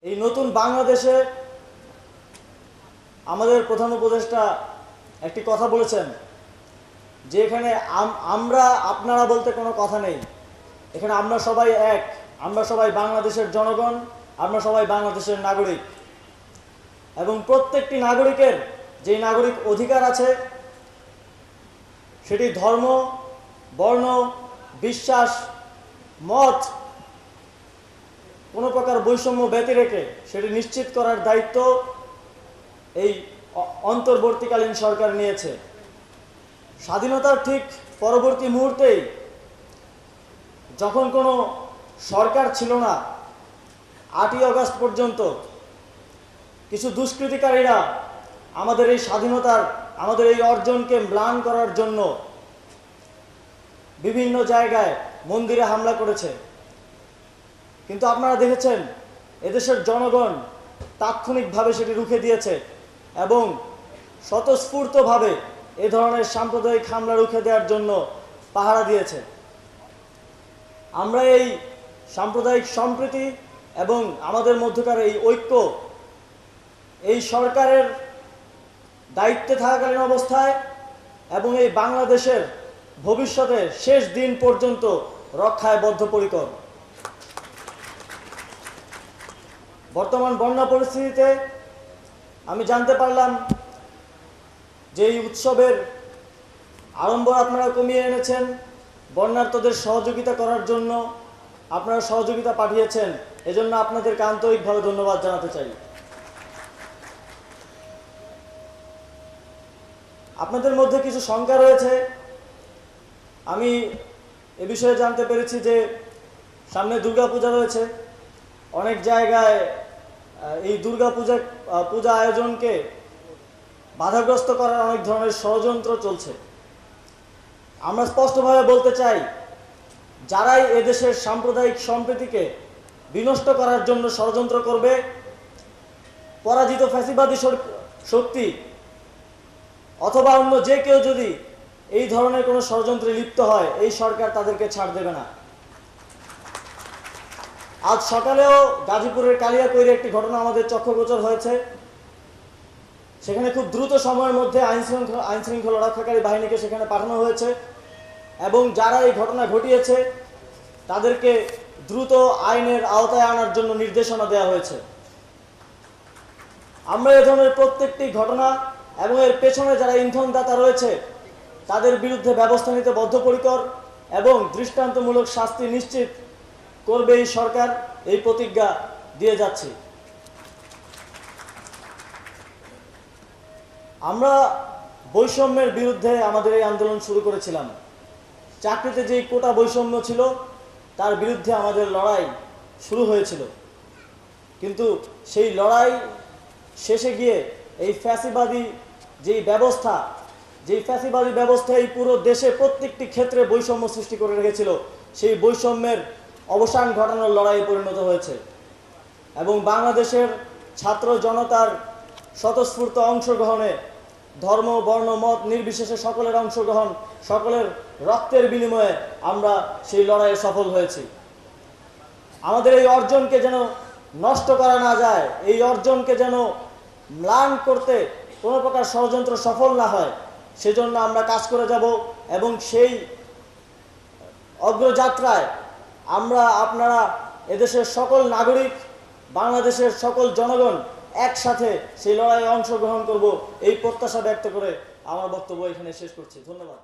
এই নতুন বাংলাদেশে আমাদের প্রধান উপদেষ্টা একটি কথা বলেছেন যে এখানে আমরা আপনারা বলতে কোনো কথা নেই। এখানে আমরা সবাই এক, আমরা সবাই বাংলাদেশের জনগণ, আমরা সবাই বাংলাদেশের নাগরিক এবং প্রত্যেকটি নাগরিকের যে নাগরিক অধিকার আছে সেটি ধর্ম, বর্ণ, বিশ্বাস, মত কোনো প্রকার বৈষম্য ব্যতি রেখে সেটি নিশ্চিত করার দায়িত্ব এই অন্তর্বর্তীকালীন সরকার নিয়েছে। স্বাধীনতার ঠিক পরবর্তী মুহূর্তেই যখন কোনো সরকার ছিল না, 8ই আগস্ট পর্যন্ত কিছু দুষ্কৃতিকারীরা আমাদের এই স্বাধীনতার, আমাদের এই অর্জনকে ম্লান করার জন্য বিভিন্ন জায়গায় মন্দিরে হামলা করেছে। কিন্তু আপনারা দেখেছেন এদেশের জনগণ তাৎক্ষণিকভাবে সেটি রুখে দিয়েছে এবং স্বতঃস্ফূর্তভাবে এ ধরনের সাম্প্রদায়িক হামলা রুখে দেওয়ার জন্য পাহারা দিয়েছে। আমরা এই সাম্প্রদায়িক সম্প্রীতি এবং আমাদের মধ্যকার এই ঐক্য এই সরকারের দায়িত্বে থাকাকালীন অবস্থায় এবং এই বাংলাদেশের ভবিষ্যতের শেষ দিন পর্যন্ত রক্ষায় বদ্ধপরিকর। বর্তমান বন্যা পরিস্থিতিতে আমি জানতে পারলাম যে এই উৎসবের আড়ম্বর আপনারা কমিয়ে এনেছেন, বন্যার্তদের সহযোগিতা করার জন্য আপনারা সহযোগিতা পাঠিয়েছেন, এজন্য আপনাদেরকে আন্তরিকভাবে ধন্যবাদ জানাতে চাই। আপনাদের মধ্যে কিছু শঙ্কা রয়েছে, আমি এ বিষয়ে জানতে পেরেছি যে সামনে দুর্গাপূজা রয়েছে। অনেক জায়গায় এই পূজা আয়োজনকে বাধাগ্রস্ত করার অনেক ধরনের ষড়যন্ত্র চলছে। আমরা স্পষ্টভাবে বলতে চাই, যারাই এদেশের সাম্প্রদায়িক সম্প্রীতিকে বিনষ্ট করার জন্য ষড়যন্ত্র করবে, পরাজিত ফ্যাসিবাদী শক্তি অথবা অন্য যে কেউ যদি এই ধরনের কোনো ষড়যন্ত্রে লিপ্ত হয়, এই সরকার তাদেরকে ছাড় দেবে না। আজ সকালেও গাজীপুরের কালিয়াকৈরে একটি ঘটনা আমাদের চক্ষুগোচর হয়েছে। সেখানে খুব দ্রুত সময়ের মধ্যে আইন শৃঙ্খলা রক্ষাকারী বাহিনীকে সেখানে পাঠানো হয়েছে এবং যারা এই ঘটনা ঘটিয়েছে তাদেরকে দ্রুত আইনের আওতায় আনার জন্য নির্দেশনা দেওয়া হয়েছে। আমরা এ ধরনের প্রত্যেকটি ঘটনা এবং এর পেছনে যারা ইন্ধনদাতা রয়েছে তাদের বিরুদ্ধে ব্যবস্থা নিতে বদ্ধপরিকর এবং দৃষ্টান্তমূলক শাস্তি নিশ্চিত করবে এই সরকার, এই প্রতিজ্ঞা দিয়ে যাচ্ছে। আমরা বৈষম্যের বিরুদ্ধে আমাদের এই আন্দোলন শুরু করেছিলাম। চাকরিতে যেই কোটা বৈষম্য ছিল তার বিরুদ্ধে আমাদের লড়াই শুরু হয়েছিল, কিন্তু সেই লড়াই শেষে গিয়ে এই ফ্যাসিবাদী ব্যবস্থা এই পুরো দেশে প্রত্যেকটি ক্ষেত্রে বৈষম্য সৃষ্টি করে রেখেছিল, সেই বৈষম্যের অবসান ঘটানোর লড়াইয়ে পরিণত হয়েছে এবং বাংলাদেশের ছাত্র জনতার স্বতঃস্ফূর্ত অংশগ্রহণে, ধর্ম, বর্ণ, মত নির্বিশেষে সকলের অংশগ্রহণ, সকলের রক্তের বিনিময়ে আমরা সেই লড়াইয়ে সফল হয়েছি। আমাদের এই অর্জনকে যেন নষ্ট করা না যায়, এই অর্জনকে যেন ম্লান করতে কোনো প্রকার ষড়যন্ত্র সফল না হয়, সেজন্য আমরা কাজ করে যাব এবং সেই অগ্রযাত্রায় আপনারা এদেশের সকল নাগরিক, বাংলাদেশের সকল জনগণ একসাথে সেই লড়াইয়ে অংশগ্রহণ করব, এই প্রত্যাশা ব্যক্ত করে আমার বক্তব্য এখানে শেষ করছি। ধন্যবাদ।